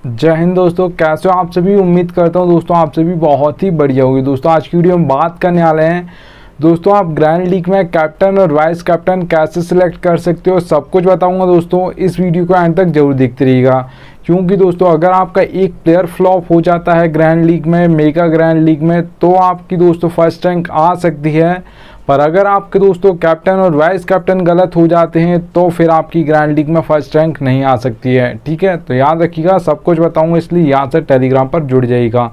जय हिंद दोस्तों, कैसे हो आप सभी। उम्मीद करता हूं दोस्तों आप सभी बहुत ही बढ़िया होगी। दोस्तों आज की वीडियो में बात करने वाले हैं दोस्तों आप ग्रैंड लीग में कैप्टन और वाइस कैप्टन कैसे सिलेक्ट कर सकते हो, सब कुछ बताऊंगा दोस्तों। इस वीडियो को एंड तक जरूर देखते रहिएगा, क्योंकि दोस्तों अगर आपका एक प्लेयर फ्लॉप हो जाता है ग्रैंड लीग में, मेगा ग्रैंड लीग में, तो आपकी दोस्तों फर्स्ट रैंक आ सकती है। पर अगर आपके दोस्तों कैप्टन और वाइस कैप्टन गलत हो जाते हैं तो फिर आपकी ग्रैंड लीग में फर्स्ट रैंक नहीं आ सकती है। ठीक है, तो याद रखिएगा, सब कुछ बताऊंगा, इसलिए यहाँ से टेलीग्राम पर जुड़ जाइएगा।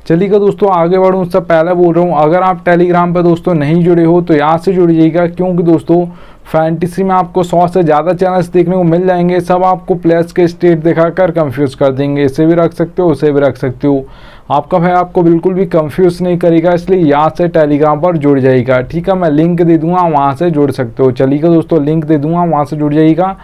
चलिएगा दोस्तों आगे बढ़ूँ उससे पहले बोल रहा हूँ, अगर आप टेलीग्राम पर दोस्तों नहीं जुड़े हो तो यहाँ से जुड़ जाइएगा, क्योंकि दोस्तों फैंटेसी में आपको 100 से ज़्यादा चैनल्स देखने को मिल जाएंगे। सब आपको प्लेयर्स के स्टेट दिखाकर कंफ्यूज कर देंगे, इसे भी रख सकते हो उसे भी रख सकते हो। आपका भाई आपको बिल्कुल भी कंफ्यूज नहीं करेगा, इसलिए यहाँ से टेलीग्राम पर जुड़ जाइएगा। ठीक है, मैं लिंक दे दूंगा, वहाँ से जुड़ सकते हो। चलिएगा दोस्तों लिंक दे दूंगा, वहाँ से जुड़ जाइएगा।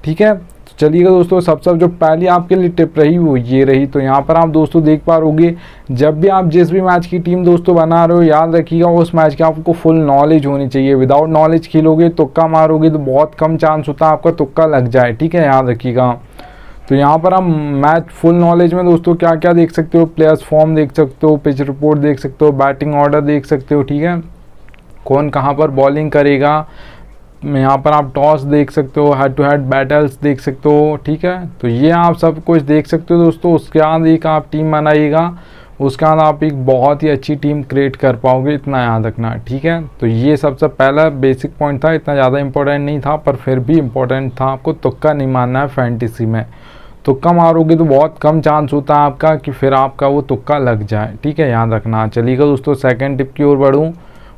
ठीक है, चलिएगा दोस्तों सबसे जो पहली आपके लिए टिप रही वो ये रही। तो यहाँ पर आप दोस्तों देख पा रहोगे, जब भी आप जिस भी मैच की टीम दोस्तों बना रहे हो, याद रखिएगा उस मैच की आपको फुल नॉलेज होनी चाहिए। विदाउट नॉलेज खेलोगे, तुक्का मारोगे तो बहुत कम चांस होता है आपका तुक्का लग जाए। ठीक है, याद रखिएगा। तो यहाँ पर हम मैच फुल नॉलेज में दोस्तों क्या क्या देख सकते हो, प्लेयर्स फॉर्म देख सकते हो, पिच रिपोर्ट देख सकते हो, बैटिंग ऑर्डर देख सकते हो। ठीक है, कौन कहाँ पर बॉलिंग करेगा, यहाँ पर आप टॉस देख सकते हो, हेड टू हेड बैटल्स देख सकते हो। ठीक है, तो ये आप सब कुछ देख सकते हो दोस्तों। उसके बाद एक आप टीम बनाइएगा, उसके बाद आप एक बहुत ही अच्छी टीम क्रिएट कर पाओगे, इतना याद रखना। ठीक है, तो ये सबसे पहला बेसिक पॉइंट था, इतना ज़्यादा इंपॉर्टेंट नहीं था पर फिर भी इम्पोर्टेंट था। आपको तुक्का नहीं मारना है फैंटेसी में। तुक्का मारोगे तो बहुत कम चांस होता है आपका कि फिर आपका वो तुक्का लग जाए। ठीक है, याद रखना। चलिएगा दोस्तों सेकेंड टिप की ओर बढ़ूँ,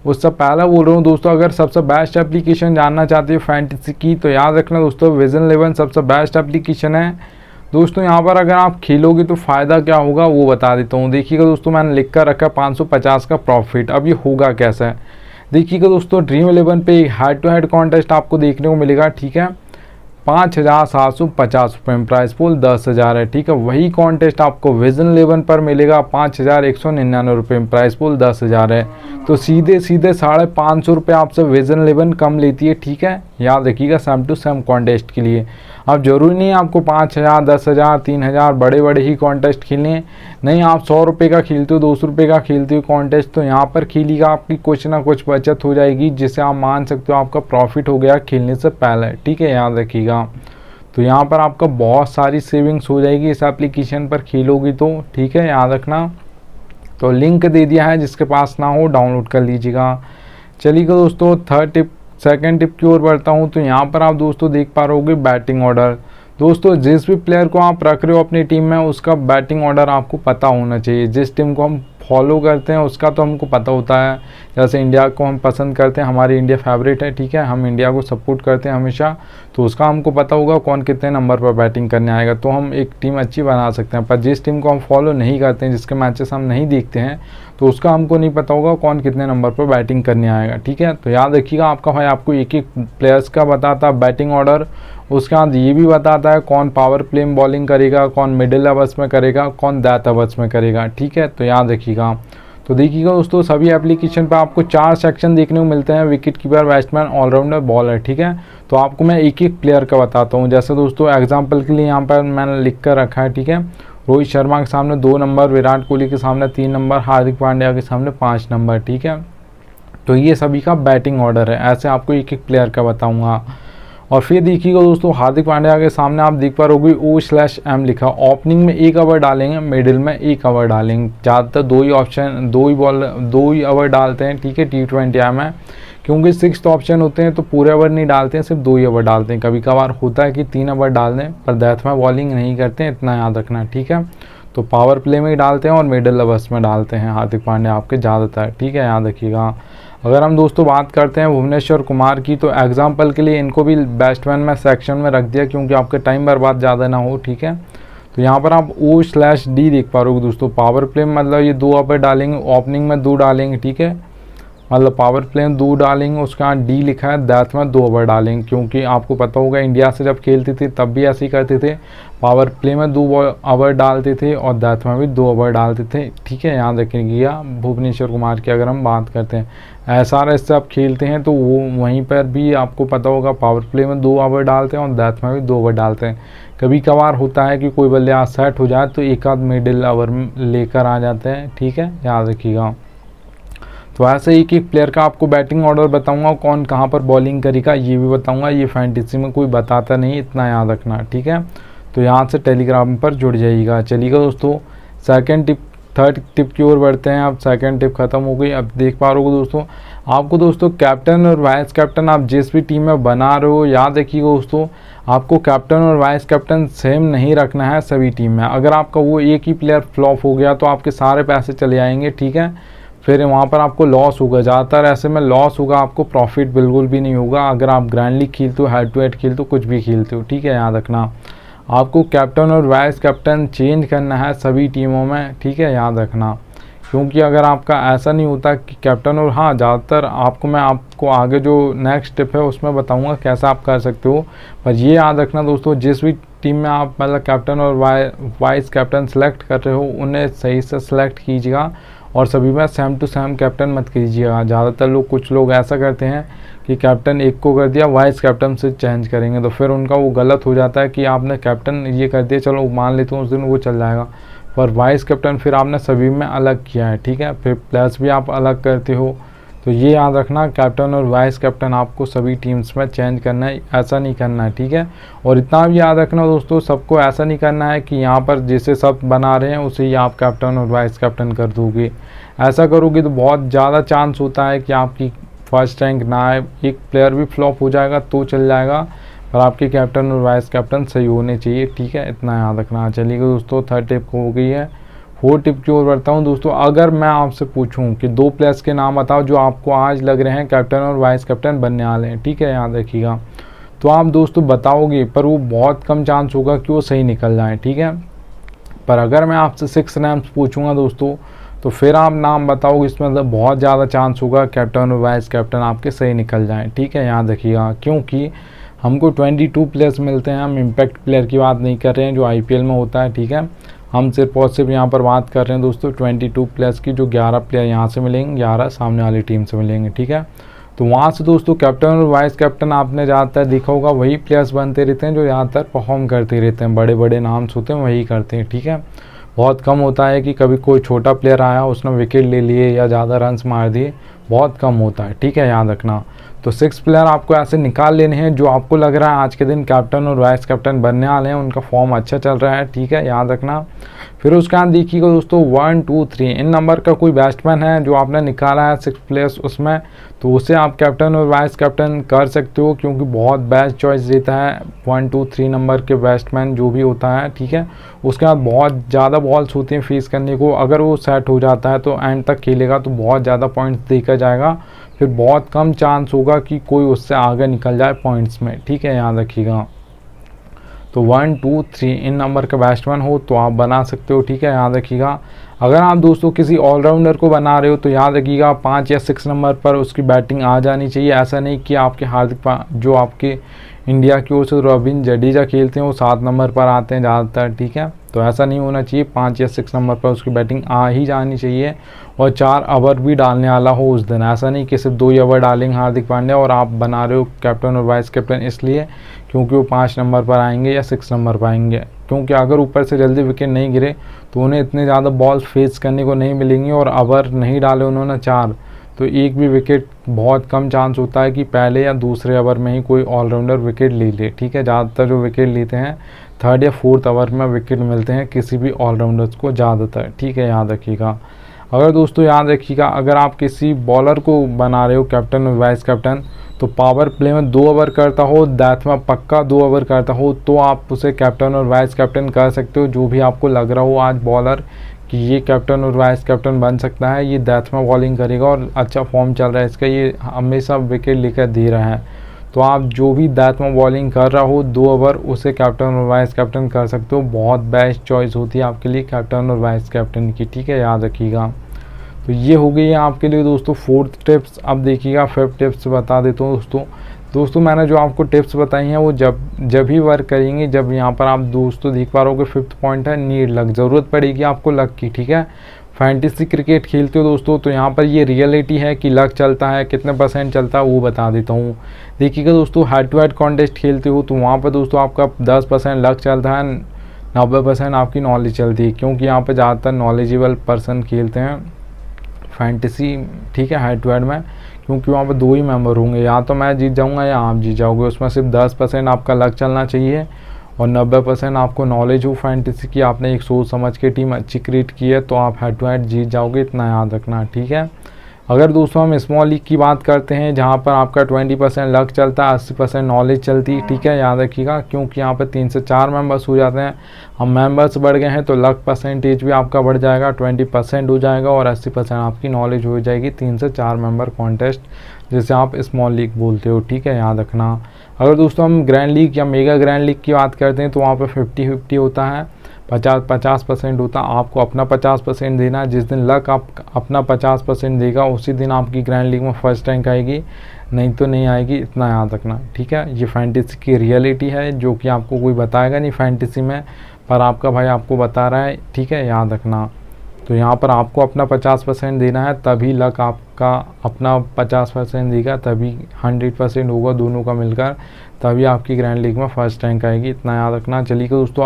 उससे पहले बोल रहा हूँ दोस्तों, अगर सबसे बेस्ट एप्लीकेशन जानना चाहते हो फैंटेसी की तो याद रखना दोस्तों विजन 11 सबसे बेस्ट एप्लीकेशन है दोस्तों। यहाँ पर अगर आप खेलोगे तो फ़ायदा क्या होगा वो बता देता हूँ। देखिएगा दोस्तों मैंने लिख कर रखा 550 का प्रॉफिट। अब ये होगा कैसा है, देखिएगा दोस्तों ड्रीम 11 पे एक हेड टू हेड कॉन्टेस्ट आपको देखने को मिलेगा। ठीक है, 5,750 रुपये में, प्राइस पूल 10,000 है। ठीक है, वही कॉन्टेस्ट आपको विजन 11 पर मिलेगा 5,199 रुपये में, प्राइस पूल 10,000 है। तो सीधे सीधे 550 रुपये आपसे विजन 11 कम लेती है। ठीक है, याद रखिएगा सेम टू सेम कॉन्टेस्ट के लिए। अब जरूरी नहीं है आपको 5,000, 10,000, 3,000 बड़े बड़े ही कॉन्टेस्ट खेलने, नहीं आप 100 रुपये का खेलते हो, 200 रुपये का खेलते हो कॉन्टेस्ट, तो यहाँ पर खेलिएगा, आपकी कुछ ना कुछ बचत हो जाएगी, जिससे आप मान सकते हो आपका प्रॉफिट हो गया खेलने से पहले। ठीक है, याद रखिएगा। तो यहाँ पर आपका बहुत सारी सेविंग्स हो जाएगी इस एप्लीकेशन पर खेलोगी तो। ठीक है, याद रखना। तो लिंक दे दिया है, जिसके पास ना हो डाउनलोड कर लीजिएगा। चलिएगा दोस्तों सेकंड टिप की ओर बढ़ता हूँ। तो यहाँ पर आप दोस्तों देख पा रहोगे बैटिंग ऑर्डर। दोस्तों जिस भी प्लेयर को आप रख रहे हो अपनी टीम में, उसका बैटिंग ऑर्डर आपको पता होना चाहिए। जिस टीम को हम फॉलो करते हैं उसका तो हमको पता होता है, जैसे इंडिया को हम पसंद करते हैं, हमारी इंडिया फेवरेट है। ठीक है, हम इंडिया को सपोर्ट करते हैं हमेशा, तो उसका हमको पता होगा कौन कितने नंबर पर बैटिंग करने आएगा, तो हम एक टीम अच्छी बना सकते हैं। पर जिस टीम को हम फॉलो नहीं करते हैं, जिसके मैचेस हम नहीं देखते हैं, तो उसका हमको नहीं पता होगा कौन कितने नंबर पर बैटिंग करने आएगा। ठीक है, तो याद रखिएगा आपका भाई आपको एक एक प्लेयर्स का बताता है बैटिंग ऑर्डर। उसके बाद ये भी बताता है कौन पावर प्ले में बॉलिंग करेगा, कौन मिडिल ओवर्स में करेगा, कौन डेथ ओवर्स में करेगा। ठीक है, तो याद रखिएगा। तो देखिएगा दोस्तों सभी एप्लीकेशन पर आपको 4 सेक्शन देखने को मिलते हैं, wicketkeeper, batsman, allrounder, bowler. ठीक है, तो आपको मैं एक एक प्लेयर का बताता हूँ। जैसे दोस्तों एग्जांपल के लिए यहाँ पर मैंने लिख कर रखा है। ठीक है, रोहित शर्मा के सामने 2 नंबर, विराट कोहली के सामने 3 नंबर, हार्दिक पांड्या के सामने 5 नंबर। ठीक है, तो ये सभी का बैटिंग ऑर्डर है। ऐसे आपको एक एक प्लेयर का बताऊँगा। और फिर देखिएगा दोस्तों हार्दिक पांड्या के सामने आप देख पा रहोगे O/M लिखा। ओपनिंग में 1 ओवर डालेंगे, मिडिल में 1 ओवर डालेंगे, ज़्यादातर 2 ही ओवर डालते हैं। ठीक है, T20 में, क्योंकि 6th ऑप्शन होते हैं तो पूरे ओवर नहीं डालते हैं, सिर्फ 2 ही ओवर डालते हैं। कभी कभार होता है कि 3 ओवर डाल दें, पर डेथ में बॉलिंग नहीं करते हैं, इतना याद रखना। ठीक है, तो पावर प्ले में ही डालते हैं और मिडिल ओवर्स में डालते हैं हार्दिक पांड्या आपके ज़्यादातर। ठीक है, याद रखिएगा। अगर हम दोस्तों बात करते हैं भुवनेश्वर कुमार की, तो एग्जाम्पल के लिए इनको भी बैट्समैन में सेक्शन में रख दिया, क्योंकि आपके टाइम बर्बाद ज़्यादा ना हो। ठीक है, तो यहाँ पर आप O/D देख पा रहे हो दोस्तों। पावर प्ले में मतलब ये 2 ओवर डालेंगे, ओपनिंग में 2 डालेंगे। ठीक है, मतलब पावर प्ले में 2 डालेंगे, उसका डी लिखा है, डेथ में 2 ओवर डालेंगे, क्योंकि आपको पता होगा इंडिया से जब खेलते थे तब भी ऐसे ही करते थे, पावर प्ले में 2 ओवर डालते थे और डेथ में भी 2 ओवर डालते थे। ठीक है, याद रखिएगा। भुवनेश्वर कुमार की अगर हम बात करते हैं, SRH से आप खेलते हैं तो वो वहीं पर भी आपको पता होगा पावर प्ले में 2 ओवर डालते हैं और डेथ में भी 2 ओवर डालते हैं। कभी कभार होता है कि कोई बल्ले आज सेट हो जाए तो एक आध मिडिल ओवर में लेकर आ जाते हैं, ठीक है, याद रखिएगा। तो ऐसे एक एक प्लेयर का आपको बैटिंग ऑर्डर बताऊंगा, कौन कहाँ पर बॉलिंग करेगा ये भी बताऊंगा। ये फैंटेसी में कोई बताता नहीं, इतना याद रखना, ठीक है। तो यहाँ से टेलीग्राम पर जुड़ जाइएगा। चलिएगा दोस्तों, सेकंड टिप, थर्ड टिप की ओर बढ़ते हैं। अब सेकंड टिप खत्म हो गई। अब देख पा रहे हो दोस्तों, आपको दोस्तों कैप्टन और वाइस कैप्टन आप जिस भी टीम में बना रहे हो, याद रखिएगा दोस्तों, आपको कैप्टन और वाइस कैप्टन सेम नहीं रखना है सभी टीम में। अगर आपका वो एक ही प्लेयर फ्लॉप हो गया तो आपके सारे पैसे चले जाएंगे, ठीक है, फिर वहाँ पर आपको लॉस होगा। ज़्यादातर ऐसे में लॉस होगा, आपको प्रॉफिट बिल्कुल भी नहीं होगा। अगर आप ग्रैंड लीग खेलते हो, हेड टू हेड खेलते हो, कुछ भी खेलते हो, ठीक है, याद रखना। आपको कैप्टन और वाइस कैप्टन चेंज करना है सभी टीमों में, ठीक है, याद रखना। क्योंकि अगर आपका ऐसा नहीं होता कि कैप्टन और, हाँ, ज़्यादातर मैं आपको आगे जो नेक्स्ट टिप है उसमें बताऊंगा कैसा आप कर सकते हो। पर ये याद रखना दोस्तों, जिस भी टीम में आप मतलब कैप्टन और वाइस कैप्टन सेलेक्ट कर रहे हो उन्हें सही से सेलेक्ट कीजिएगा और सभी में सेम टू सेम कैप्टन मत कीजिएगा। ज़्यादातर लोग, कुछ लोग ऐसा करते हैं कि कैप्टन एक को कर दिया, वाइस कैप्टन से चेंज करेंगे, तो फिर उनका वो गलत हो जाता है कि आपने कैप्टन ये कर दिया, चलो मान लेते हैं उस दिन वो चल जाएगा, पर वाइस कैप्टन फिर आपने सभी में अलग किया है, ठीक है, फिर प्लेयर्स भी आप अलग करते हो। तो ये याद रखना, कैप्टन और वाइस कैप्टन आपको सभी टीम्स में चेंज करना है, ऐसा नहीं करना है, ठीक है। और इतना भी याद रखना दोस्तों, सबको ऐसा नहीं करना है कि यहाँ पर जिसे सब बना रहे हैं उसे ही आप कैप्टन और वाइस कैप्टन कर दोगे। ऐसा करोगे तो बहुत ज़्यादा चांस होता है कि आपकी फर्स्ट रैंक ना आए, एक प्लेयर भी फ्लॉप हो जाएगा तो चल जाएगा, पर आपके कैप्टन और वाइस कैप्टन सही होने चाहिए, ठीक है, इतना याद रखना। चलिए दोस्तों, थर्ड टिप हो गई है। फोर्थ टिप की ओर बढ़ता हूँ दोस्तों। अगर मैं आपसे पूछूं कि 2 प्लेयर्स के नाम बताओ जो आपको आज लग रहे हैं कैप्टन और वाइस कैप्टन बनने वाले हैं, ठीक है, याद रखिएगा, तो आप दोस्तों बताओगे, पर वो बहुत कम चांस होगा कि वो सही निकल जाए, ठीक है। पर अगर मैं आपसे 6 नाम्स पूछूंगा दोस्तों तो फिर आप नाम बताओगे, इसमें मतलब बहुत ज़्यादा चांस होगा कैप्टन और वाइस कैप्टन आपके सही निकल जाएँ, ठीक है, याद रखिएगा। क्योंकि हमको 22 प्लेयर्स मिलते हैं, हम इम्पैक्ट प्लेयर की बात नहीं कर रहे हैं जो IPL में होता है, ठीक है, हम सिर्फ और सिर्फ यहाँ पर बात कर रहे हैं दोस्तों 22 प्लेयर्स की, जो 11 प्लेयर यहाँ से मिलेंगे, 11 सामने वाली टीम से मिलेंगे, ठीक है। तो वहाँ से दोस्तों कैप्टन और वाइस कैप्टन आपने ज़्यादातर देखा होगा वही प्लेयर्स बनते रहते हैं जो ज़्यादातर परफॉर्म करते रहते हैं, बड़े बड़े नाम्स होते हैं वही करते हैं, ठीक है। बहुत कम होता है कि कभी कोई छोटा प्लेयर आया उसने विकेट ले लिए या ज़्यादा रन्स मार दिए, बहुत कम होता है, ठीक है, याद रखना। तो 6 प्लेयर आपको ऐसे निकाल लेने हैं जो आपको लग रहा है आज के दिन कैप्टन और वाइस कैप्टन बनने वाले हैं, उनका फॉर्म अच्छा चल रहा है, ठीक है, याद रखना। फिर उसके बाद देखिएगा दोस्तों 1 2 3 इन नंबर का कोई बैट्समैन है जो आपने निकाला है 6 प्लेयर्स उसमें, तो उसे आप कैप्टन और वाइस कैप्टन कर सकते हो, क्योंकि बहुत बेस्ट चॉइस देता है 1 2 3 नंबर के बैट्समैन जो भी होता है, ठीक है। उसके बाद बहुत ज़्यादा बॉल्स होती हैं फेस करने को, अगर वो सेट हो जाता है तो एंड तक खेलेगा तो बहुत ज़्यादा पॉइंट्स देकर जाएगा, फिर बहुत कम चांस होगा कि कोई उससे आगे निकल जाए पॉइंट्स में, ठीक है, याद रखिएगा। तो 1 2 3 इन नंबर का बैट्समैन हो तो आप बना सकते हो, ठीक है, याद रखिएगा। अगर आप दोस्तों किसी ऑलराउंडर को बना रहे हो तो याद रखिएगा 5 या 6 नंबर पर उसकी बैटिंग आ जानी चाहिए। ऐसा नहीं कि आपके जो आपके इंडिया की ओर से रविंद्र जडेजा खेलते हैं वो 7 नंबर पर आते हैं ज़्यादातर, ठीक है, तो ऐसा नहीं होना चाहिए। 5 या 6 नंबर पर उसकी बैटिंग आ ही जानी चाहिए और 4 ओवर भी डालने वाला हो उस दिन। ऐसा नहीं कि सिर्फ 2 ही ओवर डालेंगे हार्दिक पांड्या और आप बना रहे हो कैप्टन और वाइस कैप्टन इसलिए क्योंकि वो 5 नंबर पर आएंगे या 6 नंबर पर आएंगे, क्योंकि अगर ऊपर से जल्दी विकेट नहीं गिरे तो उन्हें इतने ज़्यादा बॉल फेस करने को नहीं मिलेंगी, और ओवर नहीं डाले उन्होंने 4 तो एक भी विकेट बहुत कम चांस होता है कि पहले या दूसरे ओवर में ही कोई ऑलराउंडर विकेट ले ले, ठीक है। ज़्यादातर जो विकेट लेते हैं 3rd या 4th ओवर में विकेट मिलते हैं किसी भी ऑलराउंडर्स को ज़्यादातर, ठीक है, याद रखिएगा। अगर दोस्तों याद रखिएगा, अगर आप किसी बॉलर को बना रहे हो कैप्टन और वाइस कैप्टन तो पावर प्ले में 2 ओवर करता हो, डेथ में पक्का 2 ओवर करता हो तो आप उसे कैप्टन और वाइस कैप्टन कर सकते हो। जो भी आपको लग रहा हो आज बॉलर कि ये कैप्टन और वाइस कैप्टन बन सकता है, ये डेथ में बॉलिंग करेगा और अच्छा फॉर्म चल रहा है इसका, ये हमेशा विकेट लेकर दे रहा है, तो आप जो भी डेथ में बॉलिंग कर रहा हो 2 ओवर उसे कैप्टन और वाइस कैप्टन कर सकते हो। बहुत बेस्ट चॉइस होती है आपके लिए कैप्टन और वाइस कैप्टन की, ठीक है, याद रखिएगा। तो ये हो गई है आपके लिए दोस्तों 4th टिप्स। अब देखिएगा 5th टिप्स बता देता हूँ दोस्तों मैंने जो आपको टिप्स बताई हैं वो जब ही वर्क करेंगे जब यहाँ पर आप दोस्तों देख पा रहे हो कि 5th पॉइंट है नीड लक, ज़रूरत पड़ेगी आपको लक की, ठीक है। फैंटेसी क्रिकेट खेलते हो दोस्तों, तो यहाँ पर ये रियलिटी है कि लक चलता है, कितने % चलता है वो बता देता हूँ। देखिएगा दोस्तों, हेड टू हेड कॉन्टेस्ट खेलते हो तो वहाँ पर दोस्तों आपका 10% लक चलता है, 90% आपकी नॉलेज चलती है, क्योंकि यहाँ पर ज़्यादातर नॉलेजेबल पर्सन खेलते हैं फैंटेसी, ठीक है, हेड टू हेड में, क्योंकि वहाँ पर 2 ही मेंबर होंगे, या तो मैं जीत जाऊँगा या आप जीत जाओगे। उसमें सिर्फ 10% आपका लक चलना चाहिए और 90% आपको नॉलेज हो फैंटेसी की, आपने एक सोच समझ के टीम अच्छी क्रिएट की है तो आप हेड टू हेड जीत जाओगे, इतना याद रखना, ठीक है। अगर दोस्तों हम स्मॉल लीग की बात करते हैं जहाँ पर आपका 20% लक चलता है, 80% नॉलेज चलती है, ठीक है, याद रखिएगा, क्योंकि यहाँ पर 3 से 4 मेंबर्स हो जाते हैं। हम मेंबर्स बढ़ गए हैं तो लक % भी आपका बढ़ जाएगा, 20% हो जाएगा और 80% आपकी नॉलेज हो जाएगी 3 से 4 मेंबर कॉन्टेस्ट, जिसे आप स्मॉल लीग बोलते हो, ठीक है, याद रखना। अगर दोस्तों हम ग्रैंड लीग या मेगा ग्रैंड लीग की बात करते हैं तो वहाँ पर 50-50 होता है, 50% होता है। आपको अपना 50% देना है, जिस दिन लक आप अपना 50% देगा उसी दिन आपकी ग्रैंड लीग में फर्स्ट रैंक आएगी, नहीं तो नहीं आएगी, इतना याद रखना, ठीक है। ये फैंटेसी की रियलिटी है जो कि आपको कोई बताएगा नहीं फैंटेसी में, पर आपका भाई आपको बता रहा है, ठीक है, याद रखना। तो यहाँ पर आपको अपना 50% देना है, तभी लक आपका अपना 50% देगा, तभी 100% होगा दोनों का मिलकर, तभी आपकी ग्रैंड लीग में फर्स्ट रैंक आएगी, इतना याद रखना। चलिए दोस्तों